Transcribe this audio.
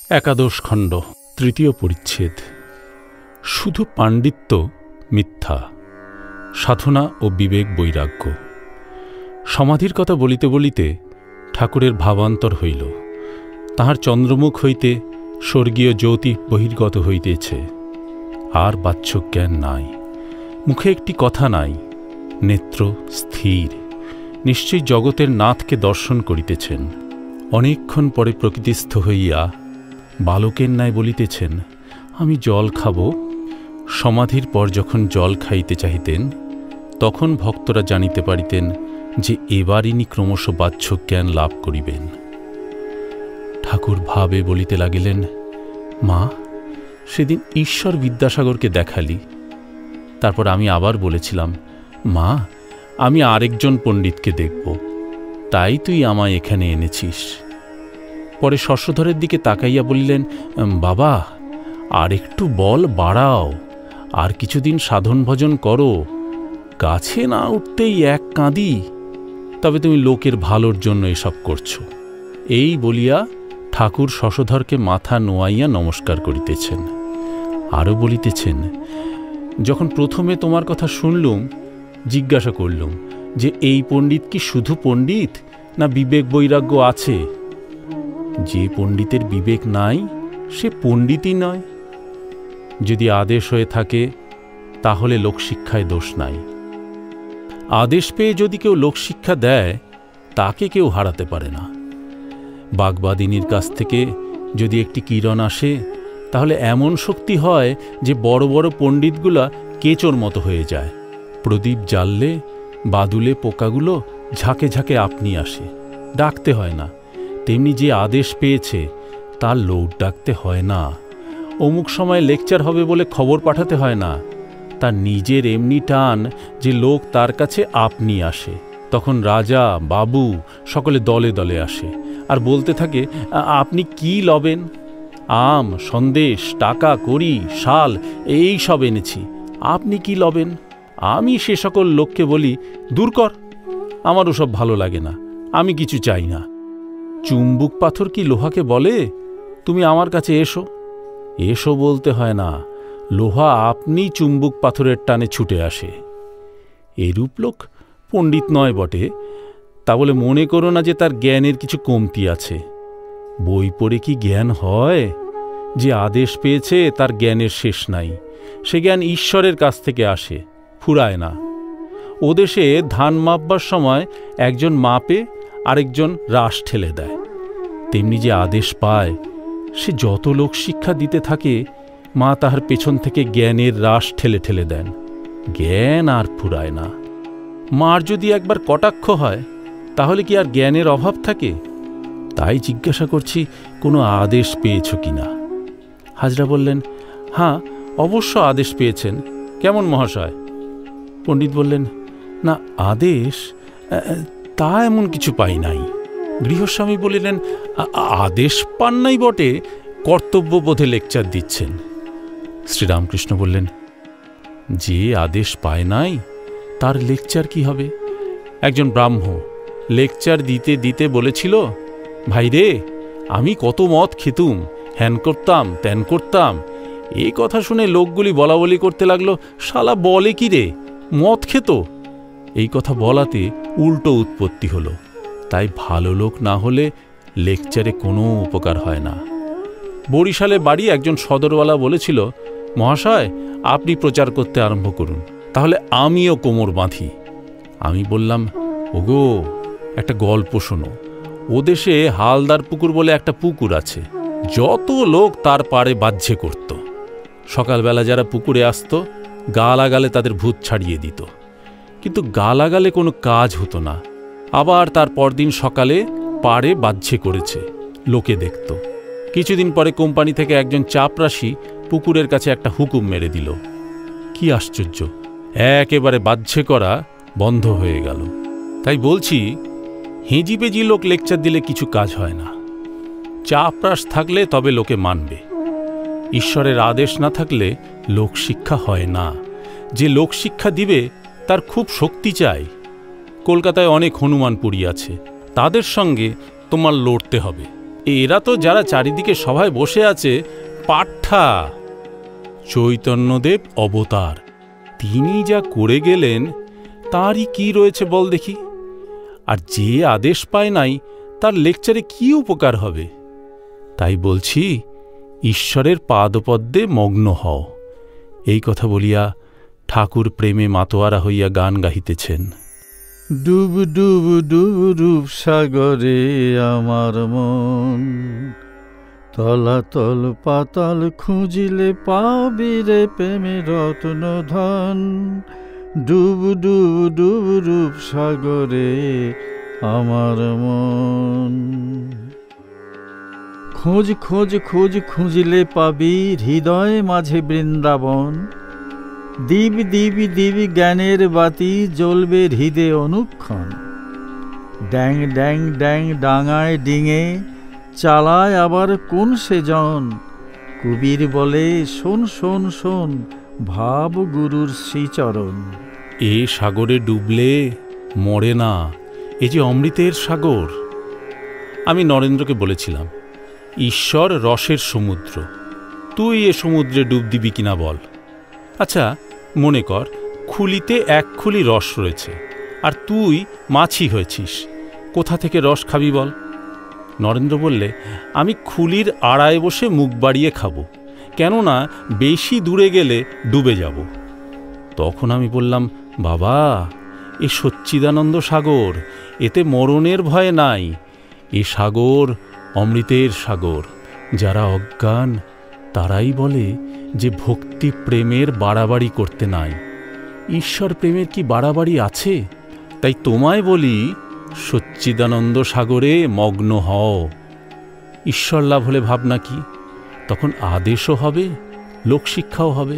একাদশ খণ্ড, তৃতীয় পরিচ্ছেদ। শুধু পাণ্ডিত্য মিথ্যা, সাধনা ও বিবেক বৈরাগ্য। সমাধির কথা বলিতে বলিতে ঠাকুরের ভাবান্তর হইল। তাহার চন্দ্রমুখ হইতে স্বর্গীয় জ্যোতি বহির্গত হইতেছে। আর বাচ্যজ্ঞান নাই, মুখে একটি কথা নাই, নেত্র স্থির। নিশ্চয়ই জগতের নাথকে দর্শন করিতেছেন। অনেকক্ষণ পরে প্রকৃতিস্থ হইয়া বালকের ন্যায় বলিতেছেন, আমি জল খাব। সমাধির পর যখন জল খাইতে চাহিতেন, তখন ভক্তরা জানিতে পারিতেন যে এবার ইনি ক্রমশ বাহ্যজ্ঞান লাভ করিবেন। ঠাকুর ভাবে বলিতে লাগিলেন, মা, সেদিন ঈশ্বর বিদ্যাসাগরকে দেখালি। তারপর আমি আবার বলেছিলাম, মা, আমি আরেকজন পণ্ডিতকে দেখব, তাই তুই আমায় এখানে এনেছিস। পরে শস্যধরের দিকে তাকাইয়া বলিলেন, বাবা, আর একটু বল বাড়াও, আর কিছুদিন সাধন ভজন করো। গাছে না উঠতেই এক কাঁদি, তবে তুমি লোকের ভালোর জন্য এসব করছো। এই বলিয়া ঠাকুর শশধরকে মাথা নোয়াইয়া নমস্কার করিতেছেন। আরও বলিতেছেন, যখন প্রথমে তোমার কথা শুনলুম, জিজ্ঞাসা করলুম যে এই পণ্ডিত কি শুধু পণ্ডিত, না বিবেক বৈরাগ্য আছে? যে পণ্ডিতের বিবেক নাই, সে পণ্ডিতই নয়। যদি আদেশ হয়ে থাকে, তাহলে লোকশিক্ষায় দোষ নাই। আদেশ পেয়ে যদি কেউ লোকশিক্ষা দেয়, তাকে কেউ হারাতে পারে না। বাগবাদিনীর কাছ থেকে যদি একটি কিরণ আসে, তাহলে এমন শক্তি হয় যে বড় বড় পণ্ডিতগুলা কেঁচোর মতো হয়ে যায়। প্রদীপ জ্বাললে বাদুলে পোকাগুলো ঝাঁকে ঝাঁকে আপনি আসে, ডাকতে হয় না। তেমনি যে আদেশ পেয়েছে, তার লোক ডাকতে হয় না। অমুক সময় লেকচার হবে বলে খবর পাঠাতে হয় না। তার নিজের এমনি টান যে লোক তার কাছে আপনি আসে। তখন রাজা বাবু সকলে দলে দলে আসে আর বলতে থাকে, আপনি কি লবেন? আম, সন্দেশ, টাকা কড়ি, শাল এই সব এনেছি, আপনি কি লবেন? আমি সে সকল লোককে বলি, দূর কর, আমার ওসব ভালো লাগে না, আমি কিছু চাই না। চুম্বুক পাথর কি লোহাকে বলে, তুমি আমার কাছে এসো? এসো বলতে হয় না, লোহা আপনি চুম্বুক পাথরের টানে ছুটে আসে। এরূপ লোক পণ্ডিত নয় বটে, তা বলে মনে করো না যে তার জ্ঞানের কিছু কমতি আছে। বই পড়ে কি জ্ঞান হয়? যে আদেশ পেয়েছে, তার জ্ঞানের শেষ নাই। সে জ্ঞান ঈশ্বরের কাছ থেকে আসে, ফুরায় না। ও দেশে ধান মাপবার সময় একজন মাপে, আরেকজন রাশ ঠেলে দেয়। তেমনি যে আদেশ পায়, সে যত লোক শিক্ষা দিতে থাকে, মা তাহার পেছন থেকে জ্ঞানের রাশ ঠেলে ঠেলে দেন। জ্ঞান আর ফুরায় না। মার যদি একবার কটাক্ষ হয়, তাহলে কি আর জ্ঞানের অভাব থাকে? তাই জিজ্ঞাসা করছি, কোনো আদেশ পেয়েছ কি না? হাজরা বললেন, হ্যাঁ, অবশ্য আদেশ পেয়েছেন। কেমন মহাশয়? পণ্ডিত বললেন, না, আদেশ তা এমন কিছু পাই নাই। গৃহস্বামী বলিলেন, আদেশ পান নাই বটে, কর্তব্যবোধে লেকচার দিচ্ছেন। শ্রীরামকৃষ্ণ বললেন, যে আদেশ পায় নাই, তার লেকচার কি হবে? একজন ব্রাহ্ম লেকচার দিতে দিতে বলেছিল, ভাই রে, আমি কত মদ খেতুম, হ্যান করতাম ত্যান করতাম। এই কথা শুনে লোকগুলি বলা বলি করতে লাগলো, শালা বলে কি রে, মদ খেত? এই কথা বলাতে উল্টো উৎপত্তি হলো। তাই ভালো লোক না হলে লেকচারে কোনো উপকার হয় না। বরিশালে বাড়ি একজন সদরওয়ালা বলেছিল, মহাশয়, আপনি প্রচার করতে আরম্ভ করুন, তাহলে আমিও কোমর বাঁধি। আমি বললাম, ওগো, একটা গল্প শোনো। ও দেশে হালদার পুকুর বলে একটা পুকুর আছে। যত লোক তার পাড়ে বাহ্যে করত। সকালবেলা যারা পুকুরে আসত, গালাগালে তাদের ভূত ছাড়িয়ে দিত। কিন্তু গালাগালে কোনো কাজ হতো না। আবার তার পরদিন সকালে পাড়ে বাহ্যে করেছে, লোকে দেখত। কিছুদিন পরে কোম্পানি থেকে একজন চাপরাশি পুকুরের কাছে একটা হুকুম মেরে দিল। কি আশ্চর্য, একেবারে বাহ্যে করা বন্ধ হয়ে গেল। তাই বলছি, হেঁজিপেজি লোক লেকচার দিলে কিছু কাজ হয় না। চাপরাশ থাকলে তবে লোকে মানবে। ঈশ্বরের আদেশ না থাকলে লোকশিক্ষা হয় না। যে লোকশিক্ষা দিবে, তার খুব শক্তি চাই। কলকাতায় অনেক হনুমানপুরী আছে, তাদের সঙ্গে তোমার লড়তে হবে। এরা তো যারা চারিদিকে সভায় বসে আছে পাঠা। চৈতন্যদেব অবতার, তিনি যা করে গেলেন তারই কি রয়েছে বল দেখি। আর যে আদেশ পায় নাই তার লেকচারে কি উপকার হবে? তাই বলছি, ঈশ্বরের পাদপদ্মে মগ্ন হও। এই কথা বলিয়া ঠাকুর প্রেমে মাতোয়ারা হইয়া গান গাহিতেছেন। ডুব ডুব ডুব রূপ সাগরে আমার মন, তলাতল পাতাল খুঁজিলে পাবি রে প্রেমে রত্ন ধন। ডুব ডুব ডুব রূপ সাগরে আমার মন। খোঁজ খোঁজ খোঁজ খুঁজিলে পাবি হৃদয় মাঝে বৃন্দাবন। দিব দিব দিব জ্ঞানের বাতি জ্বলবে হৃদে অনুক্ষণ। ড্যাং ড্যাং ড্যাং ডাঙায় ডিঙে চালায় আবার কোন সেজন। কবির বলে শোন শোন শোন ভাব গুরুর শ্রীচরণ। এ সাগরে ডুবলে মরে না, এ যে অমৃতের সাগর। আমি নরেন্দ্রকে বলেছিলাম, ঈশ্বর রসের সমুদ্র, তুই এ সমুদ্রে ডুব দিবি কিনা বল। আচ্ছা মনে কর, খুলিতে এক খুলি রস রয়েছে, আর তুই মাছি হয়েছিস, কোথা থেকে রস খাবি বল? নরেন্দ্র বললে, আমি খুলির আড়ায় বসে মুখ বাড়িয়ে খাবো, কেননা বেশি দূরে গেলে ডুবে যাব। তখন আমি বললাম, বাবা, এ সচ্চিদানন্দ সাগর, এতে মরণের ভয় নাই। এ সাগর অমৃতের সাগর। যারা অজ্ঞান তারাই বলে যে ভক্তি প্রেমের বাড়াবাড়ি করতে নাই। ঈশ্বর প্রেমের কি বাড়াবাড়ি আছে? তাই তোমায় বলি, সচ্চিদানন্দ সাগরে মগ্ন হও। ঈশ্বর লাভ হলে ভাবনা কি? তখন আদেশও হবে, লোকশিক্ষাও হবে।